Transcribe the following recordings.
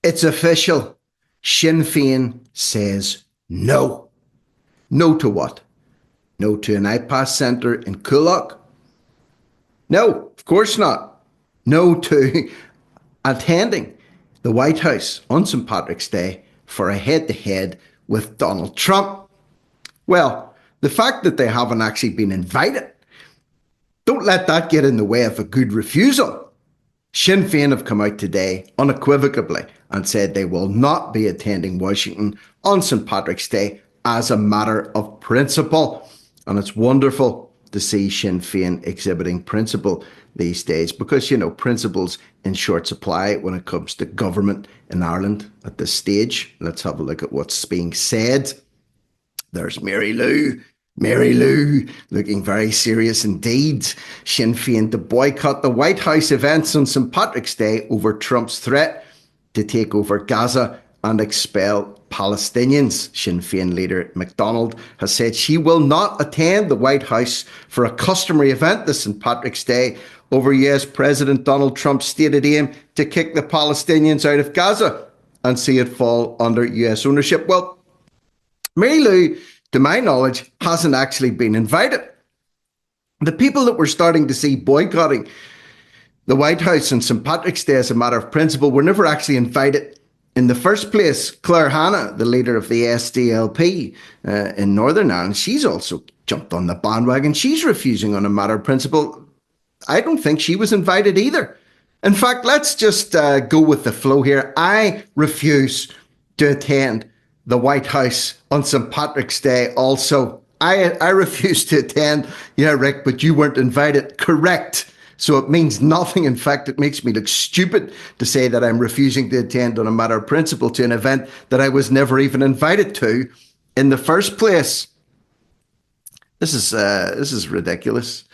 It's official. Sinn Féin says no. No to what? No to an iPass centre in Coolock? No, of course not. No to attending the White House on St. Patrick's Day for a head-to-head with Donald Trump. Well, the fact that they haven't actually been invited, don't let that get in the way of a good refusal. Sinn Féin have come out today unequivocally and said they will not be attending Washington on St. Patrick's Day as a matter of principle. And it's wonderful to see Sinn Féin exhibiting principle these days because, you know, principle's in short supply when it comes to government in Ireland at this stage. Let's have a look at what's being said. There's Mary Lou, looking very serious indeed. Sinn Féin to boycott the White House events on St. Patrick's Day over Trump's threat to take over Gaza and expel Palestinians. Sinn Féin leader MacDonald has said she will not attend the White House for a customary event this St. Patrick's Day over US President Donald Trump's stated aim to kick the Palestinians out of Gaza and see it fall under US ownership. Well, Mary Lou, to my knowledge, hasn't actually been invited. The people that we're starting to see boycotting the White House on St. Patrick's Day as a matter of principle were never actually invited in the first place. Claire Hanna, the leader of the SDLP in Northern Ireland, she's also jumped on the bandwagon. She's refusing on a matter of principle. I don't think she was invited either. In fact, let's just go with the flow here. I refuse to attend the White House on St. Patrick's Day also. I refuse to attend. Yeah, Rick, but you weren't invited. Correct. So it means nothing. In fact, it makes me look stupid to say that I'm refusing to attend on a matter of principle to an event that I was never even invited to in the first place. This is ridiculous.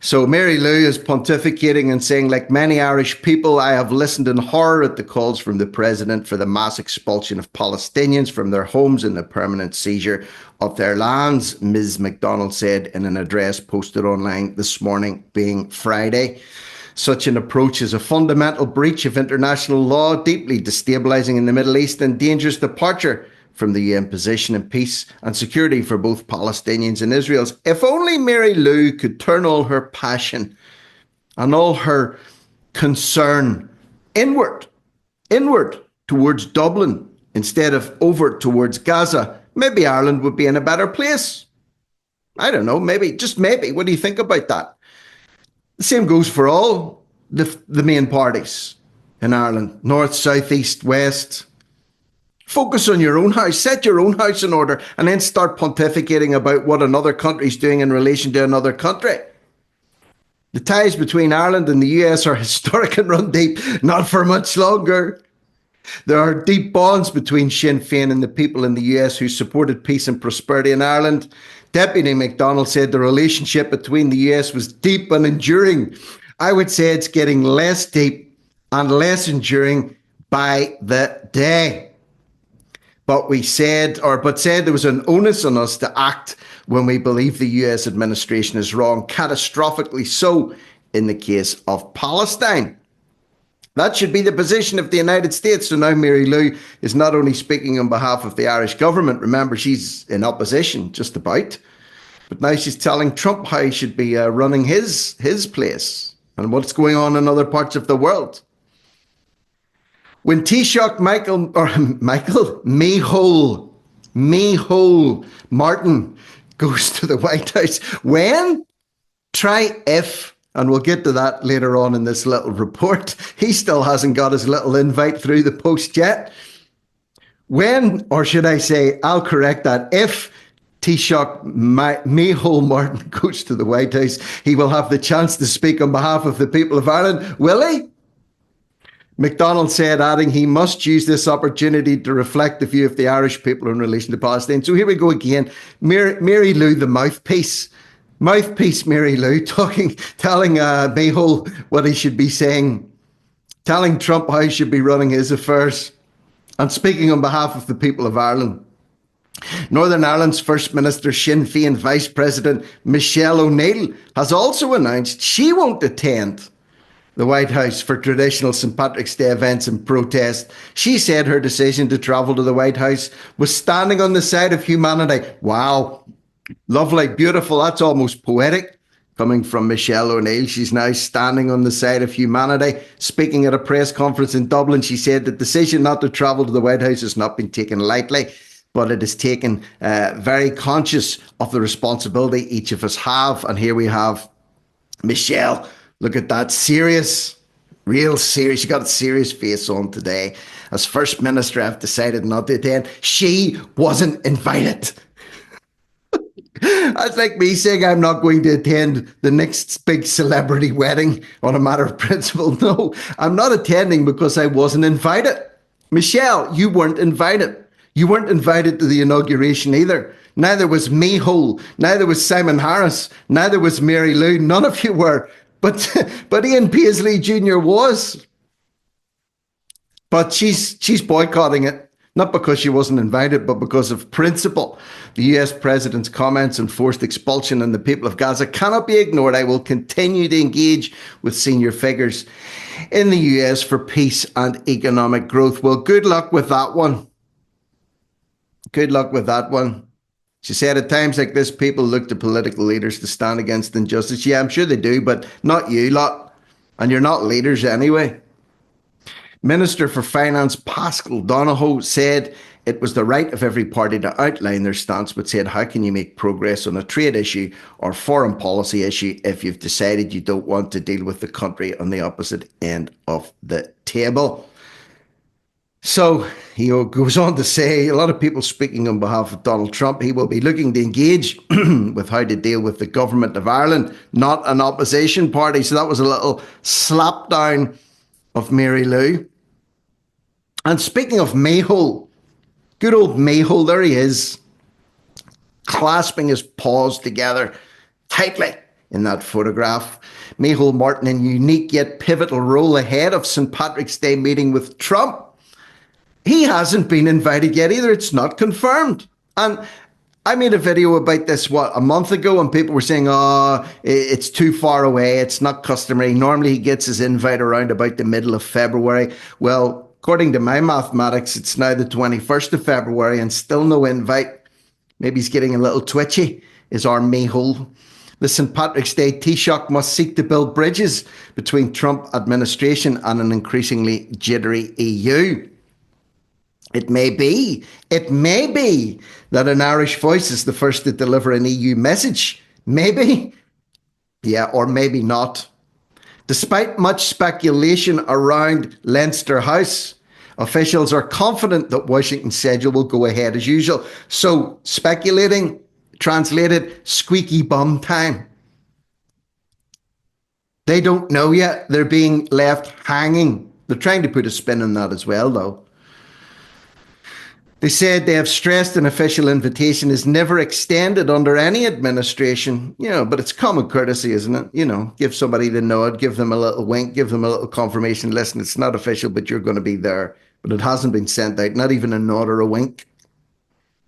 So Mary Lou is pontificating and saying, like many Irish people, I have listened in horror at the calls from the president for the mass expulsion of Palestinians from their homes and the permanent seizure of their lands, Ms. MacDonald said in an address posted online this morning, being Friday. Such an approach is a fundamental breach of international law, deeply destabilising in the Middle East and dangerous departure from the UN position in peace and security for both Palestinians and Israelis. If only Mary Lou could turn all her passion and all her concern inward towards Dublin instead of over towards Gaza, maybe Ireland would be in a better place. I don't know, maybe, just maybe. What do you think about that? The same goes for all the main parties in Ireland, north, south, east, west. Focus on your own house, set your own house in order, and then start pontificating about what another country's doing in relation to another country. The ties between Ireland and the US are historic and run deep, not for much longer. There are deep bonds between Sinn Féin and the people in the US who supported peace and prosperity in Ireland. Deputy MacDonald said the relationship between the US was deep and enduring. I would say it's getting less deep and less enduring by the day. But said there was an onus on us to act when we believe the US administration is wrong, catastrophically so in the case of Palestine. That should be the position of the United States. So now Mary Lou is not only speaking on behalf of the Irish government. Remember, she's in opposition just about. But now she's telling Trump how he should be running his place and what's going on in other parts of the world. When Taoiseach Micheál Martin goes to the White House, when? Try if, and we'll get to that later on in this little report. He still hasn't got his little invite through the post yet. When, or should I say, I'll correct that, if Taoiseach Micheál Martin goes to the White House, he will have the chance to speak on behalf of the people of Ireland. Will he? MacDonald said, adding, he must use this opportunity to reflect the view of the Irish people in relation to Palestine. So here we go again. Mary Lou, the mouthpiece Mary Lou, telling Micheál what he should be saying, telling Trump how he should be running his affairs, and speaking on behalf of the people of Ireland. Northern Ireland's First Minister, Sinn Féin Vice President Michelle O'Neill, has also announced she won't attend the White House for traditional St. Patrick's Day events and protest. She said her decision to travel to the White House was standing on the side of humanity. Wow. Lovely, beautiful. That's almost poetic. Coming from Michelle O'Neill, she's now standing on the side of humanity. Speaking at a press conference in Dublin, she said the decision not to travel to the White House has not been taken lightly, but it is taken very conscious of the responsibility each of us have. And here we have Michelle. Look at that, serious, real serious. She got a serious face on today. As First Minister, I've decided not to attend. She wasn't invited. That's like me saying I'm not going to attend the next big celebrity wedding on a matter of principle. No, I'm not attending because I wasn't invited. Michelle, you weren't invited. You weren't invited to the inauguration either. Neither was Micheál. Neither was Simon Harris. Neither was Mary Lou. None of you were. But Ian Paisley Jr. was. But she's boycotting it, not because she wasn't invited, but because of principle. The US president's comments on forced expulsion and the people of Gaza cannot be ignored. I will continue to engage with senior figures in the US for peace and economic growth. Well, good luck with that one. Good luck with that one. She said, at times like this, people look to political leaders to stand against injustice. Yeah, I'm sure they do, but not you lot. And you're not leaders anyway. Minister for Finance Pascal Donohoe said it was the right of every party to outline their stance, but said, how can you make progress on a trade issue or foreign policy issue if you've decided you don't want to deal with the country on the opposite end of the table? So he goes on to say, a lot of people speaking on behalf of Donald Trump, he will be looking to engage with how to deal with the government of Ireland, not an opposition party. So that was a little slap down of Mary Lou. And speaking of Micheál, good old Micheál, there he is, clasping his paws together tightly in that photograph. Micheál Martin in unique yet pivotal role ahead of St. Patrick's Day meeting with Trump. He hasn't been invited yet either. It's not confirmed. And I made a video about this, a month ago, and people were saying, oh, it's too far away. It's not customary. Normally he gets his invite around about the middle of February. Well, according to my mathematics, it's now the 21st of February and still no invite. Maybe he's getting a little twitchy, is our Micheál. The St. Patrick's Day Taoiseach must seek to build bridges between Trump administration and an increasingly jittery EU. It may be that an Irish voice is the first to deliver an EU message. Maybe. Yeah, or maybe not. Despite much speculation around Leinster House, officials are confident that Washington's schedule will go ahead as usual. So speculating, translated, squeaky bum time. They don't know yet. They're being left hanging. They're trying to put a spin on that as well, though. They said they have stressed an official invitation is never extended under any administration, but it's common courtesy, isn't it? Give somebody the nod, give them a little wink, give them a little confirmation. Listen, it's not official, but you're going to be there. But it hasn't been sent out, not even a nod or a wink.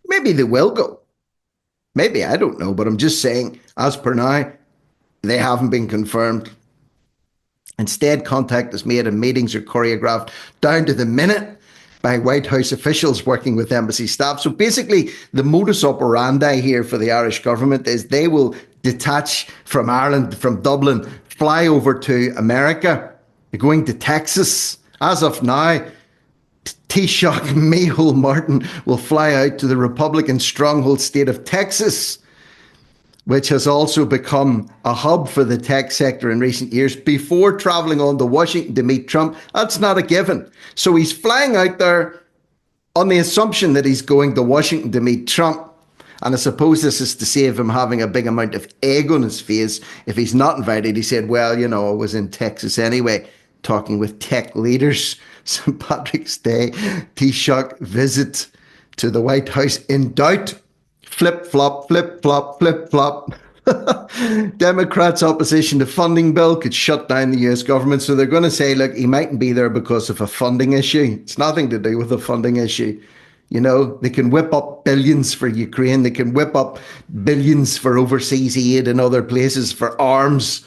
Maybe they will go. Maybe, I don't know. But I'm just saying, as per now, they haven't been confirmed. Instead, contact is made and meetings are choreographed down to the minute by White House officials working with embassy staff. So basically, the modus operandi here for the Irish government is they will detach from Ireland, from Dublin, fly over to America. They're going to Texas. As of now, Taoiseach Micheál Martin will fly out to the Republican stronghold state of Texas, which has also become a hub for the tech sector in recent years, before travelling on to Washington to meet Trump. That's not a given. So he's flying out there on the assumption that he's going to Washington to meet Trump. And I suppose this is to save him having a big amount of egg on his face. If he's not invited, he said, well, I was in Texas anyway, talking with tech leaders. St. Patrick's Day Taoiseach visit to the White House in doubt. Flip-flop, flip-flop, flip-flop. Democrats' opposition to funding bill could shut down the US government. So they're going to say, look, he mightn't be there because of a funding issue. It's nothing to do with a funding issue. They can whip up billions for Ukraine. They can whip up billions for overseas aid in other places, for arms.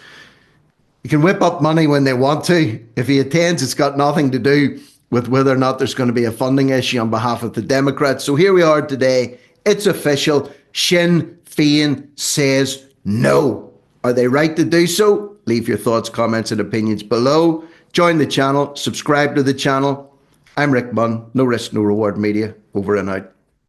You can whip up money when they want to. If he attends, it's got nothing to do with whether or not there's going to be a funding issue on behalf of the Democrats. So here we are today. It's official. Sinn Féin says no. Are they right to do so? Leave your thoughts, comments, and opinions below. Join the channel. Subscribe to the channel. I'm Rick Munn. No risk, no reward media. Over and out.